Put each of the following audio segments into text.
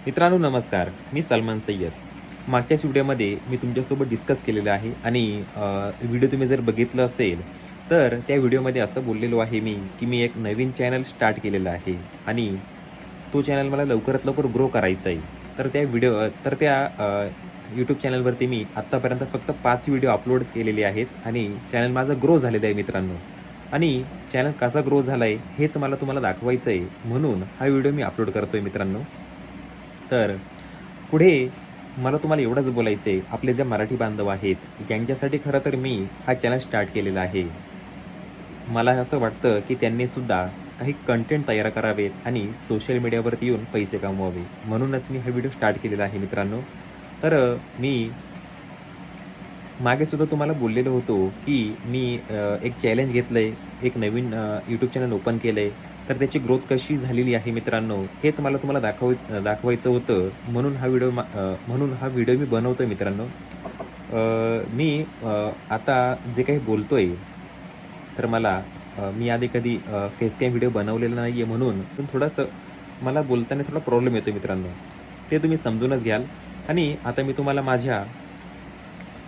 मित्रांनो नमस्कार, मी सलमान सय्यद. मागच्याच व्हिडिओमध्ये मी तुमच्यासोबत डिस्कस केलेलं आहे आणि व्हिडिओ तुम्ही जर बघितलं असेल, तर त्या व्हिडिओमध्ये असं बोललेलो आहे मी, की मी एक नवीन चॅनल स्टार्ट केलेलं आहे आणि तो चॅनल मला लवकरात लवकर ग्रो करायचा आहे. तर त्या यूट्यूब चॅनलवरती मी आत्तापर्यंत फक्त 5 व्हिडिओ अपलोड्स केलेले आहेत आणि चॅनल माझं ग्रो झालेलं आहे मित्रांनो. आणि चॅनल कसा ग्रो झाला आहे हेच मला तुम्हाला दाखवायचं आहे, म्हणून हा व्हिडिओ मी अपलोड करतो आहे मित्रांनो. तर पुढे मला तुम्हाला एवढंच बोलायचं आहे, आपले जे मराठी बांधव आहेत यांच्यासाठी खरं तर मी हा चॅनल स्टार्ट केलेला आहे. मला असं वाटतं की त्यांनी सुद्धा काही कंटेंट तयार करावेत आणि सोशल मीडियावरती येऊन पैसे कमवावे, म्हणूनच मी हा व्हिडिओ स्टार्ट केलेला आहे मित्रांनो. तर मी मागे सुद्धा तुम्हाला बोललेलो होतो की मी एक चॅलेंज घेतलं आहे, एक नवीन यूट्यूब चॅनल ओपन केलं आहे. तर त्याची ग्रोथ कशी झालेली आहे मित्रांनो, हेच मला तुम्हाला दाखवायचं होतं, म्हणून हा व्हिडिओ मी बनवतो आहे मित्रांनो. मी आता जे काही बोलतो आहे, तर मी आधी कधी फेस कॅम व्हिडिओ बनवलेला नाही आहे, म्हणून पण थोडंसं मला बोलताना थोडा प्रॉब्लेम येतो मित्रांनो. ते तुम्ही समजूनच घ्याल. आणि आता मी तुम्हाला माझ्या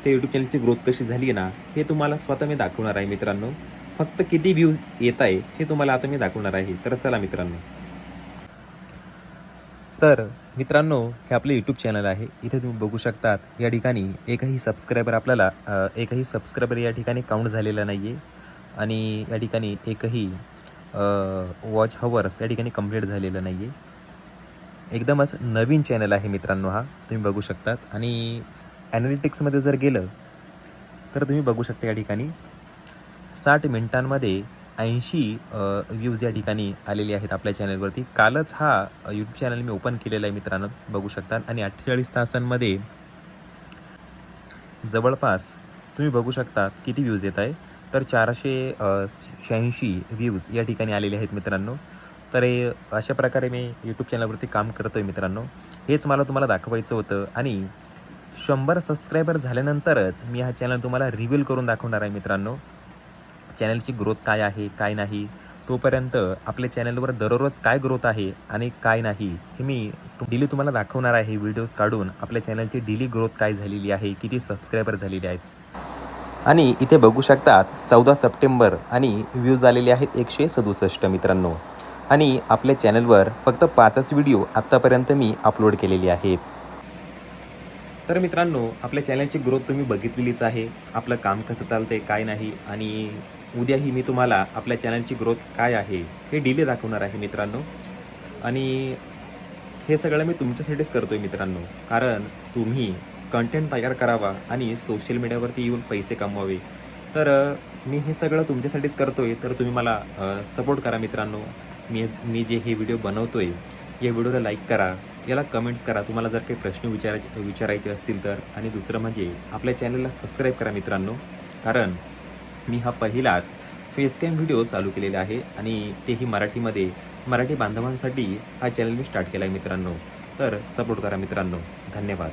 त्या यूट्यूब चॅनलची ग्रोथ कशी झाली आहे ना, हे तुम्हाला स्वतः मी दाखवणार आहे मित्रांनो. फक्त किती व्ह्यूज येत आहे हे तुम्हाला आता मी दाखवणार आहे. तर चला मित्रांनो. तर मित्रांनो, हे आपले यूट्यूब चॅनल आहे. इथे तुम्ही बघू शकतात, या ठिकाणी एकही सबस्क्रायबर या ठिकाणी काउंट झालेला नाही आहे आणि या ठिकाणी एकही वॉच हवर्स या ठिकाणी कंप्लीट झालेलं नाही आहे. एकदमच नवीन चॅनल आहे मित्रांनो हा, तुम्ही बघू शकतात. आणि ॲनालिटिक्समध्ये जर गेलं तर तुम्ही बघू शकता या ठिकाणी 60 मिनिटांमध्ये 80 व्ह्यूज या ठिकाणी आलेले आहेत आपल्या चॅनलवरती. कालच हा यूट्यूब चॅनल मी ओपन केलेला आहे मित्रांनो, बघू शकता. आणि 48 तासांमध्ये जवळपास तुम्ही बघू शकता किती व्ह्यूज येत आहे, तर 486 व्ह्यूज या ठिकाणी आलेले आहेत मित्रांनो. तर अशा प्रकारे मी यूट्यूब चॅनलवरती काम करतो आहे मित्रांनो. हेच मला तुम्हाला दाखवायचं होतं. आणि 100 सबस्क्रायबर झाल्यानंतरच मी हा चॅनल तुम्हाला रिव्हील करून दाखवणार आहे मित्रांनो. चॅनलची ग्रोथ काय आहे, काय नाही. तोपर्यंत आपल्या चॅनलवर दररोज काय ग्रोथ आहे आणि काय नाही, हे मी डेली तुम्हाला दाखवणार आहे. व्हिडिओज काढून आपल्या चॅनलची डेली ग्रोथ काय झालेली आहे, किती सबस्क्रायबर झालेले आहेत. आणि इथे बघू शकतात 14 सप्टेंबर आणि व्ह्यूज आलेले आहेत 167 मित्रांनो. आणि आपल्या चॅनलवर फक्त 5च व्हिडिओ आत्तापर्यंत मी अपलोड केलेले आहेत. तर मित्रांनो, आपल्या चॅनलची ग्रोथ तुम्ही बघितलेलीच आहे. आपलं काम कसं चालतंय, काय नाही. आणि उद्याही मी तुम्हाला आपल्या चॅनलची ग्रोथ काय आहे हे डेली दाखवणार आहे मित्रांनो. आणि हे सगळं मी तुमच्यासाठीच करतोय मित्रांनो, कारण तुम्ही कंटेंट तयार करावा आणि सोशल मीडियावरती येऊन पैसे कमवावे. तर मी हे सगळं तुमच्यासाठीच करतोय. तर तुम्ही मला सपोर्ट करा मित्रांनो. मी जे हे व्हिडिओ बनवतोय, या व्हिडिओला लाईक करा, याला कमेंट्स करा तुम्हाला जर काही प्रश्न विचारायचे असतील तर. आणि दुसरं म्हणजे आपल्या चॅनलला सबस्क्राईब करा मित्रांनो, कारण मी हा पहिलाच फेस कॅम व्हिडिओ चालू केलेला आहे आणि तेही मराठीमध्ये. मराठी बांधवांसाठी हा चॅनल मी स्टार्ट केला आहे मित्रांनो. तर सपोर्ट करा मित्रांनो. धन्यवाद.